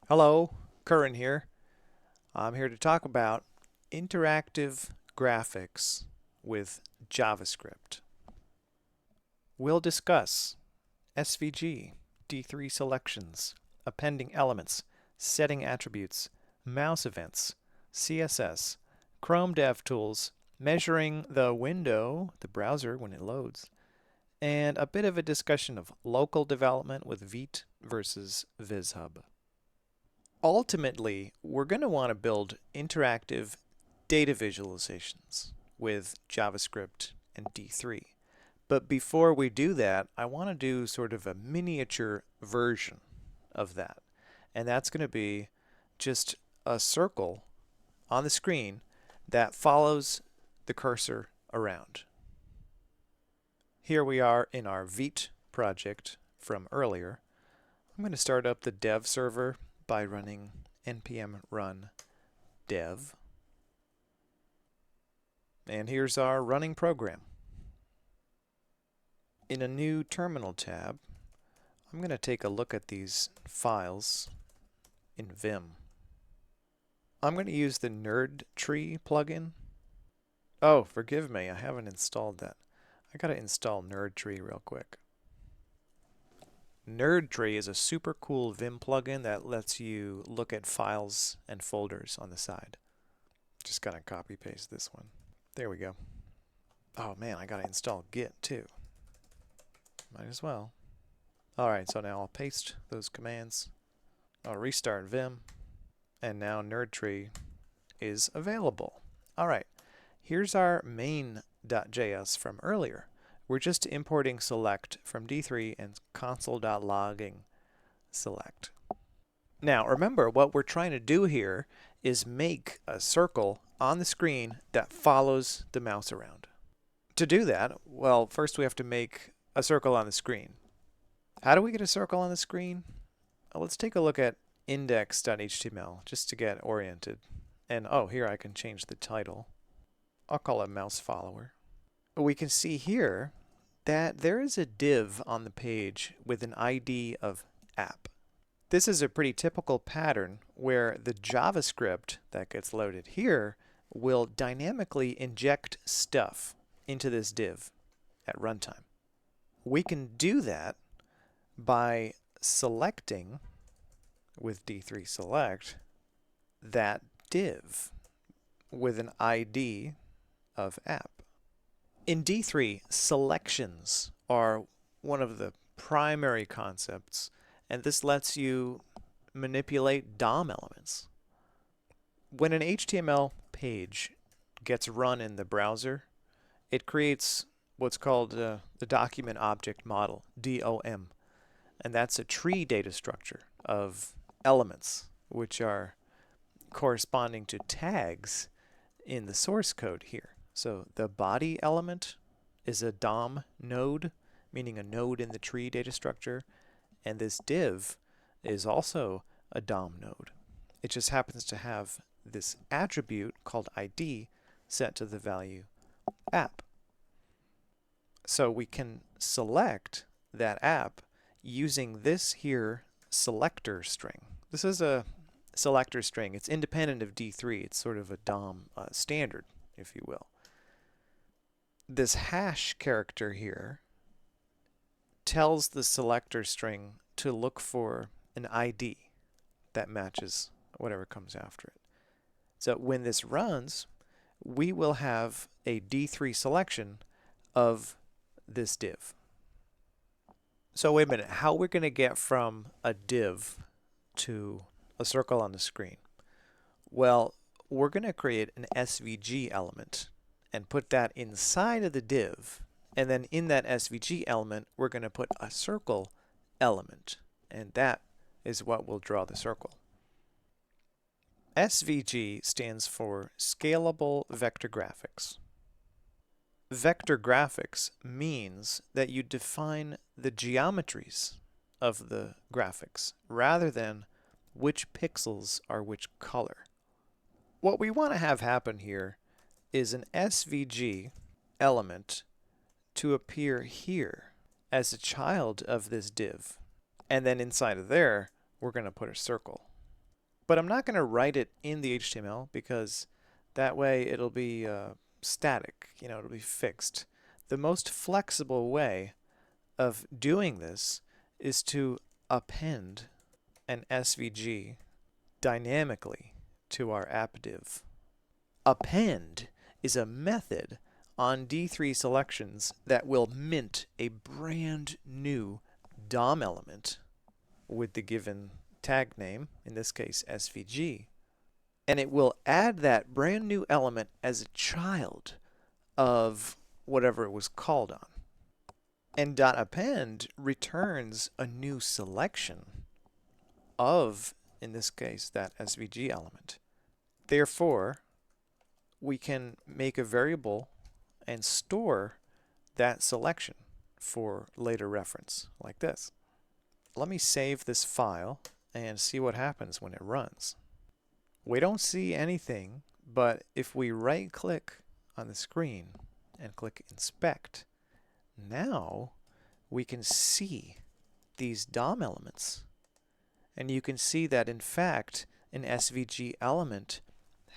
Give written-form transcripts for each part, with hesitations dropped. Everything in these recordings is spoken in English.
Hello, Curran here. I'm here to talk about interactive graphics with JavaScript. We'll discuss SVG, D3 selections, appending elements, setting attributes, mouse events, CSS, Chrome DevTools, measuring the window, the browser when it loads, and a bit of a discussion of local development with Vite versus VizHub. Ultimately, we're going to want to build interactive data visualizations with JavaScript and D3. But before we do that, I want to do sort of a miniature version of that. And that's going to be just a circle on the screen that follows the cursor around. Here we are in our Vite project from earlier. I'm going to start up the dev server by running npm run dev. And here's our running program. In a new terminal tab, I'm going to take a look at these files in Vim. I'm going to use the nerd tree plugin. Oh, forgive me, I haven't installed that. I got to install nerd tree real quick. NerdTree is a super cool Vim plugin that lets you look at files and folders on the side. Just gotta copy paste this one. There we go. Oh man, I gotta install Git too. Might as well. Alright, so now I'll paste those commands. I'll restart Vim. And now NerdTree is available. Alright, here's our main.js from earlier. We're just importing select from D3 and console.logging select. Now remember, what we're trying to do here is make a circle on the screen that follows the mouse around. To do that, well, first we have to make a circle on the screen. How do we get a circle on the screen? Well, let's take a look at index.html just to get oriented. And oh, here I can change the title. I'll call it mouse follower. We can see here that there is a div on the page with an ID of app. This is a pretty typical pattern where the JavaScript that gets loaded here will dynamically inject stuff into this div at runtime. We can do that by selecting with D3 select that div with an ID of app. In D3, selections are one of the primary concepts, and this lets you manipulate DOM elements. When an HTML page gets run in the browser, it creates what's called the document object model, DOM, and that's a tree data structure of elements, which are corresponding to tags in the source code here. So the body element is a DOM node, meaning a node in the tree data structure, and this div is also a DOM node. It just happens to have this attribute called ID set to the value app. So we can select that app using this here selector string. This is a selector string. It's independent of D3. It's sort of a DOM standard, if you will. This hash character here tells the selector string to look for an ID that matches whatever comes after it. So when this runs, we will have a D3 selection of this div. So wait a minute, how we're going to get from a div to a circle on the screen? Well, we're going to create an SVG element and put that inside of the div, and then in that SVG element we're going to put a circle element, and that is what will draw the circle. SVG stands for Scalable Vector Graphics. Vector graphics means that you define the geometries of the graphics rather than which pixels are which color. What we want to have happen here is an SVG element to appear here as a child of this div. And then inside of there, we're going to put a circle. But I'm not going to write it in the HTML because that way it'll be static, it'll be fixed. The most flexible way of doing this is to append an SVG dynamically to our app div. Append is a method on D3 selections that will mint a brand new DOM element with the given tag name, in this case SVG, and it will add that brand new element as a child of whatever it was called on. And .append returns a new selection of, in this case, that SVG element. Therefore, we can make a variable and store that selection for later reference, like this. Let me save this file and see what happens when it runs. We don't see anything, but if we right-click on the screen and click Inspect, now we can see these DOM elements. And you can see that, in fact, an SVG element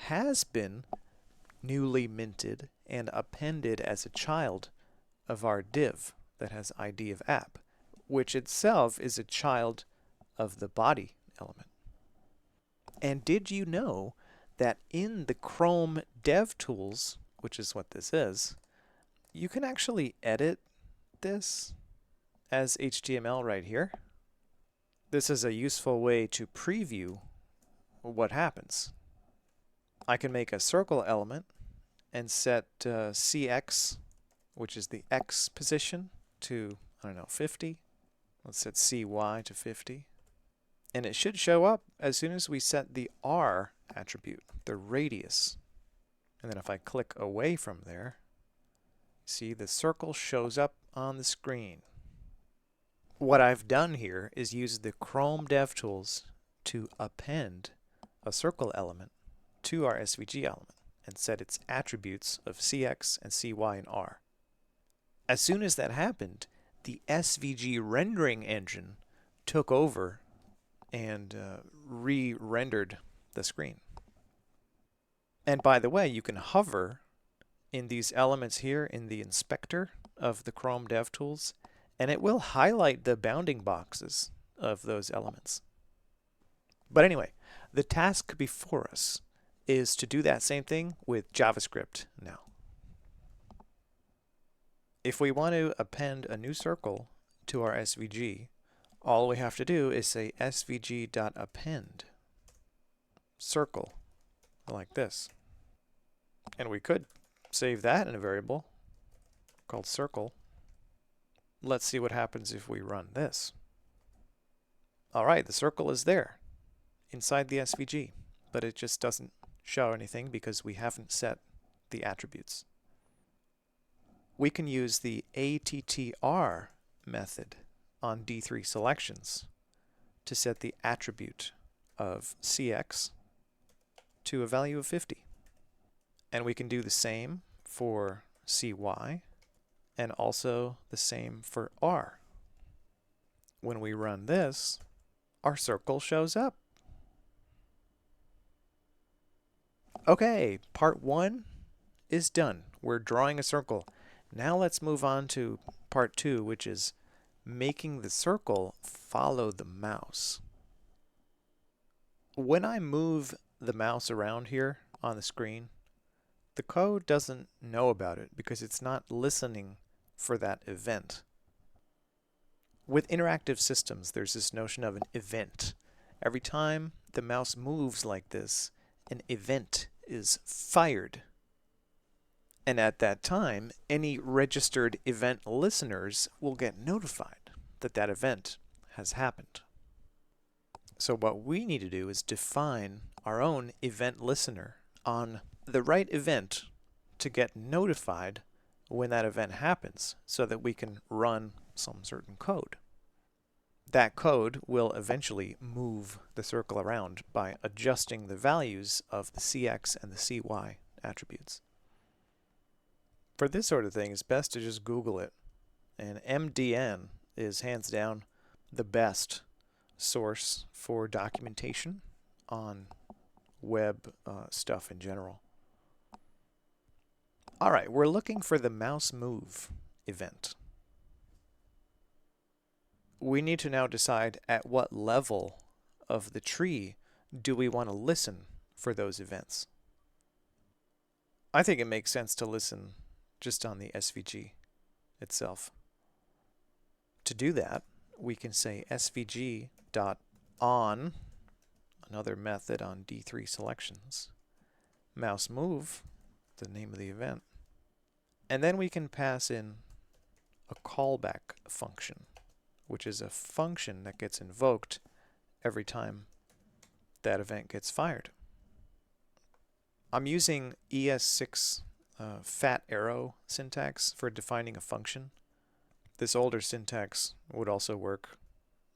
has been newly minted and appended as a child of our div that has ID of app, which itself is a child of the body element. And did you know that in the Chrome DevTools, which is what this is, you can actually edit this as HTML right here? This is a useful way to preview what happens. I can make a circle element and set CX, which is the X position, to, 50. Let's set CY to 50. And it should show up as soon as we set the R attribute, the radius. And then if I click away from there, see the circle shows up on the screen. What I've done here is use the Chrome DevTools to append a circle element to our SVG element and set its attributes of CX and CY and R. As soon as that happened, the SVG rendering engine took over and re-rendered the screen. And by the way, you can hover in these elements here in the inspector of the Chrome DevTools, and it will highlight the bounding boxes of those elements. But anyway, the task before us is to do that same thing with JavaScript now. If we want to append a new circle to our SVG, all we have to do is say svg.append circle, like this. And we could save that in a variable called circle. Let's see what happens if we run this. Alright, the circle is there inside the SVG, but it just doesn't show anything because we haven't set the attributes. We can use the attr method on D3 selections to set the attribute of CX to a value of 50. And we can do the same for CY and also the same for R. When we run this, our circle shows up. Okay, part 1 is done. We're drawing a circle. Now let's move on to part 2, which is making the circle follow the mouse. When I move the mouse around here on the screen, the code doesn't know about it because it's not listening for that event. With interactive systems, there's this notion of an event. Every time the mouse moves like this, an event is fired. And at that time, any registered event listeners will get notified that that event has happened. So what we need to do is define our own event listener on the right event to get notified when that event happens so that we can run some certain code. That code will eventually move the circle around by adjusting the values of the CX and the CY attributes. For this sort of thing, it's best to just Google it. And MDN is hands down the best source for documentation on web stuff in general. All right, we're looking for the mouse move event. We need to now decide at what level of the tree do we want to listen for those events. I think it makes sense to listen just on the SVG itself. To do that, we can say svg.on, another method on D3 selections, mouse move, the name of the event, and then we can pass in a callback function, which is a function that gets invoked every time that event gets fired. I'm using ES6 fat arrow syntax for defining a function. This older syntax would also work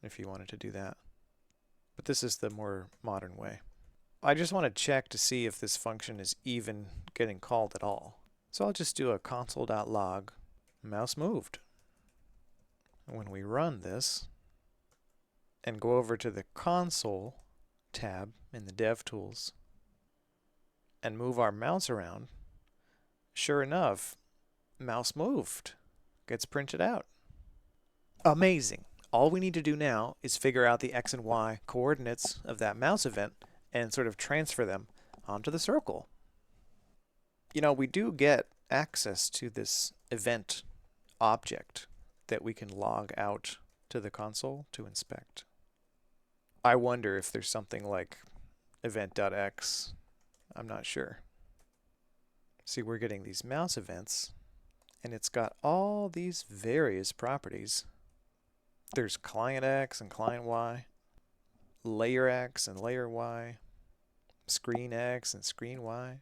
if you wanted to do that, but this is the more modern way. I just want to check to see if this function is even getting called at all. So I'll just do a console.log mouse moved. When we run this and go over to the console tab in the DevTools and move our mouse around, sure enough, mouse moved gets printed out. Amazing. All we need to do now is figure out the X and Y coordinates of that mouse event and sort of transfer them onto the circle. You know, we do get access to this event object that we can log out to the console to inspect. I wonder if there's something like event.x. I'm not sure. See, we're getting these mouse events, and it's got all these various properties. There's client X and client Y, layer X and layer Y, screen X and screen Y,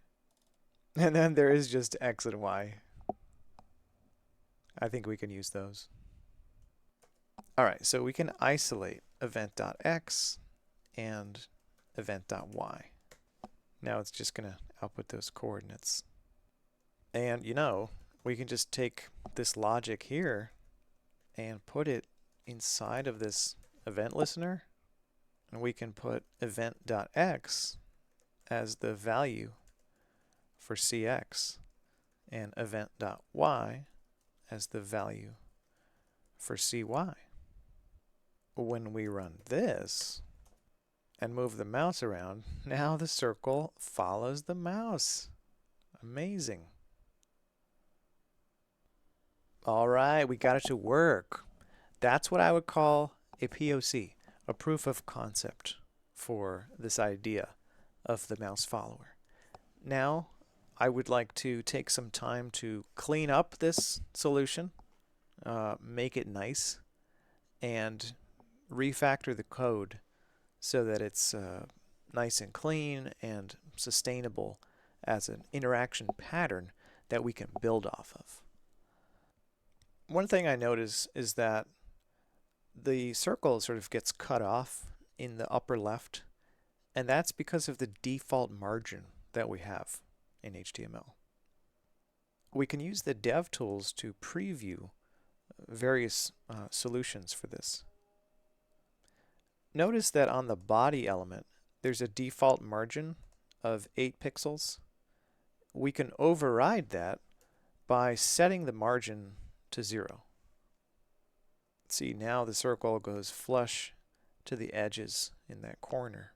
and then there is just X and Y. I think we can use those. All right, so we can isolate event.x and event.y. Now it's just going to output those coordinates. And you know, we can just take this logic here and put it inside of this event listener, and we can put event.x as the value for cx and event.y as the value for cy. When we run this and move the mouse around, now the circle follows the mouse. Amazing. All right, we got it to work. That's what I would call a POC, a proof of concept for this idea of the mouse follower. Now, I would like to take some time to clean up this solution, make it nice, and refactor the code so that it's nice and clean and sustainable as an interaction pattern that we can build off of. One thing I notice is that the circle sort of gets cut off in the upper left, and that's because of the default margin that we have in HTML. We can use the DevTools to preview various solutions for this. Notice that on the body element, there's a default margin of 8 pixels. We can override that by setting the margin to 0. See, now the circle goes flush to the edges in that corner.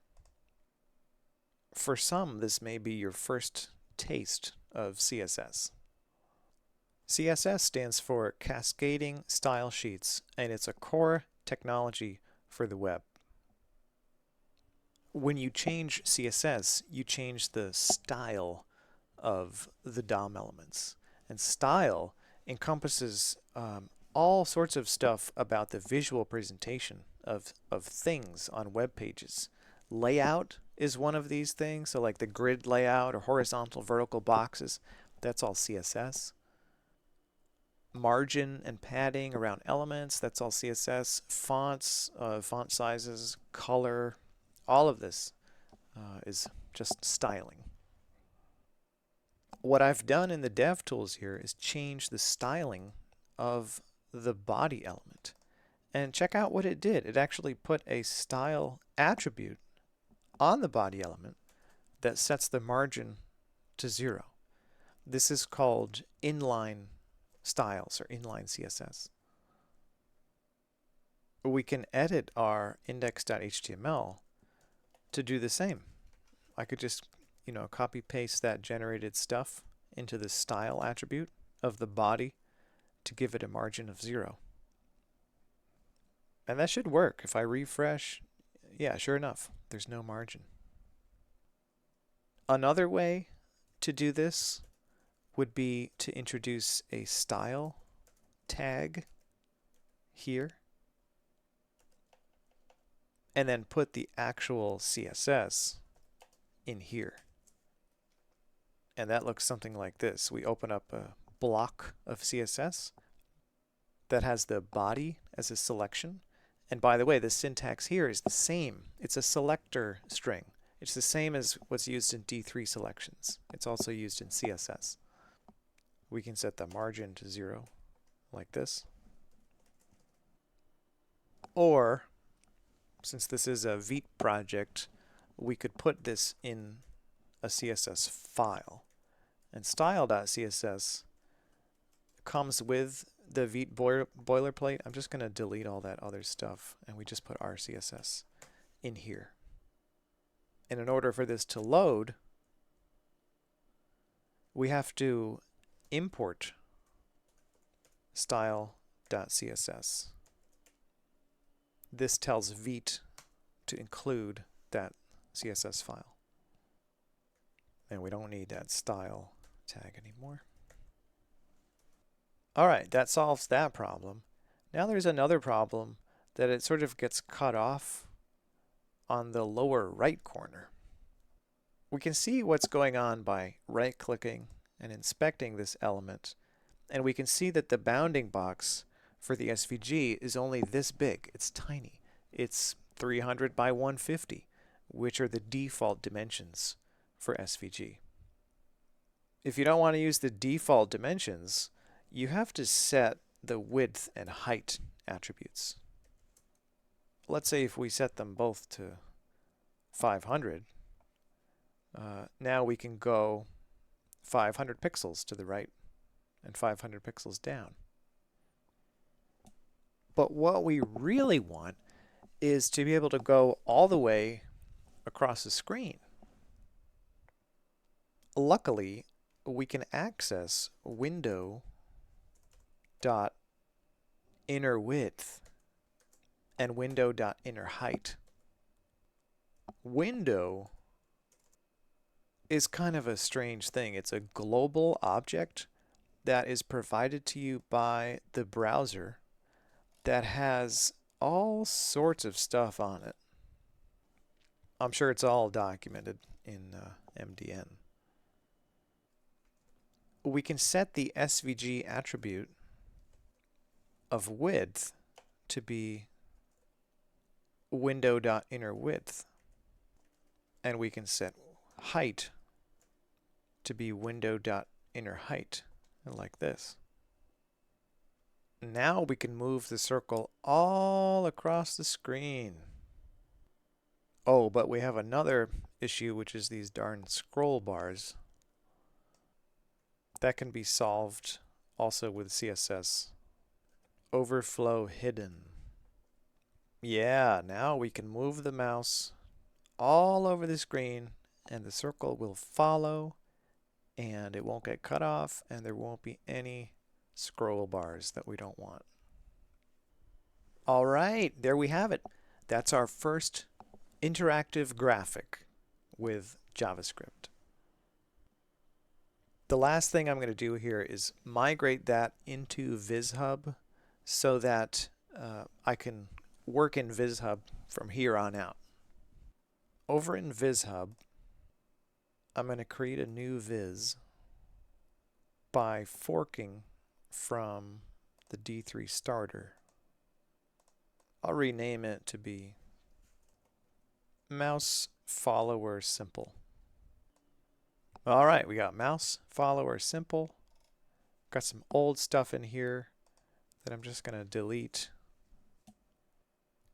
For some, this may be your first taste of CSS. CSS stands for Cascading Style Sheets, and it's a core technology for the web. When you change CSS, you change the style of the DOM elements. And style encompasses all sorts of stuff about the visual presentation of things on web pages. Layout is one of these things, so like the grid layout or horizontal, vertical boxes, that's all CSS. Margin and padding around elements, that's all CSS. Fonts, font sizes, color, all of this is just styling. What I've done in the DevTools here is change the styling of the body element. And check out what it did. It actually put a style attribute on the body element that sets the margin to 0. This is called inline styles or inline CSS. We can edit our index.html to do the same. I could just, copy paste that generated stuff into the style attribute of the body to give it a margin of 0. And that should work. If I refresh, yeah, sure enough, there's no margin. Another way to do this would be to introduce a style tag here and then put the actual CSS in here. And that looks something like this. We open up a block of CSS that has the body as a selection. And by the way, the syntax here is the same. It's a selector string. It's the same as what's used in D3 selections. It's also used in CSS. We can set the margin to 0 like this. Or, since this is a Vite project, we could put this in a CSS file. And style.css comes with the Vite boilerplate. I'm just going to delete all that other stuff, and we just put our CSS in here. And in order for this to load, we have to import style.css. This tells Vite to include that CSS file. And we don't need that style tag anymore. All right, that solves that problem. Now there's another problem that it sort of gets cut off on the lower right corner. We can see what's going on by right-clicking and inspecting this element, and we can see that the bounding box for the SVG is only this big. It's tiny. It's 300 by 150, which are the default dimensions for SVG. If you don't want to use the default dimensions, you have to set the width and height attributes. Let's say if we set them both to 500, now we can go 500 pixels to the right and 500 pixels down. But what we really want is to be able to go all the way across the screen. Luckily, we can access window.innerWidth and window.innerHeight. Window is kind of a strange thing. It's a global object that is provided to you by the browser that has all sorts of stuff on it. I'm sure it's all documented in MDN. We can set the SVG attribute of width to be window.innerWidth, and we can set height to be window.innerHeight, like this. Now we can move the circle all across the screen. Oh, but we have another issue, which is these darn scroll bars. That can be solved also with CSS. Overflow hidden. Yeah, now we can move the mouse all over the screen and the circle will follow and it won't get cut off and there won't be any scroll bars that we don't want. All right, there we have it. That's our first interactive graphic with JavaScript. The last thing I'm going to do here is migrate that into VizHub so that I can work in VizHub from here on out. Over in VizHub, I'm going to create a new viz by forking from the D3 starter. I'll rename it to be mouse follower simple. All right, we got mouse follower simple. Got some old stuff in here that I'm just going to delete.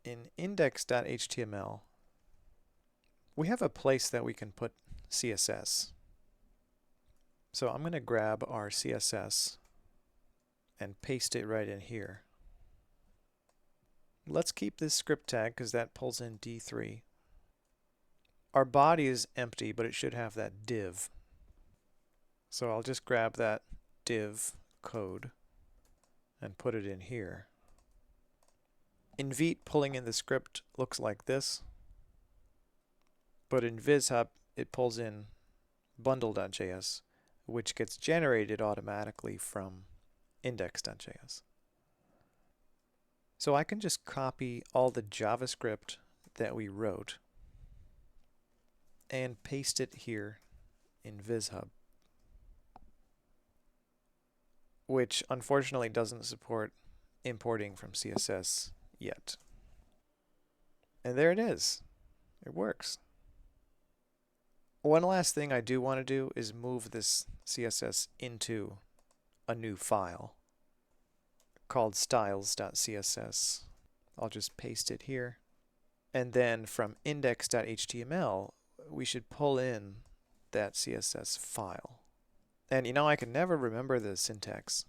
In index.html, we have a place that we can put CSS. So I'm going to grab our CSS and paste it right in here. Let's keep this script tag because that pulls in D3. Our body is empty, but it should have that div. So I'll just grab that div code and put it in here. In Vite, pulling in the script looks like this, but in VizHub, it pulls in bundle.js, which gets generated automatically from index.js. So I can just copy all the JavaScript that we wrote and paste it here in VizHub, which unfortunately doesn't support importing from CSS yet. And there it is. It works. One last thing I do want to do is move this CSS into a new file called styles.css. I'll just paste it here. And then from index.html, we should pull in that CSS file. And you know, I can never remember the syntax.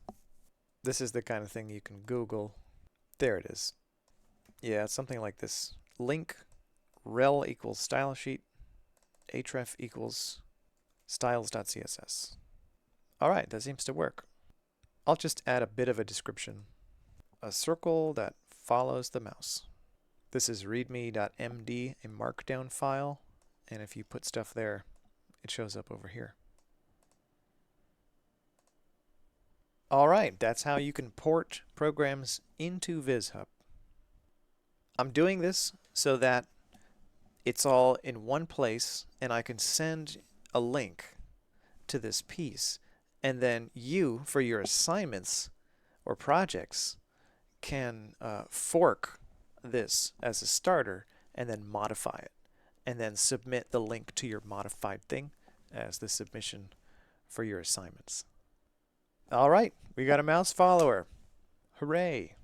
This is the kind of thing you can Google. There it is. Yeah, it's something like this. Link rel equals style sheet, href equals styles.css. Alright, that seems to work. I'll just add a bit of a description. A circle that follows the mouse. This is readme.md, a markdown file, and if you put stuff there, it shows up over here. Alright, that's how you can port programs into VizHub. I'm doing this so that it's all in one place and I can send a link to this piece, and then you, for your assignments or projects, can fork this as a starter and then modify it, and then submit the link to your modified thing as the submission for your assignments. Alright, we got a mouse follower. Hooray!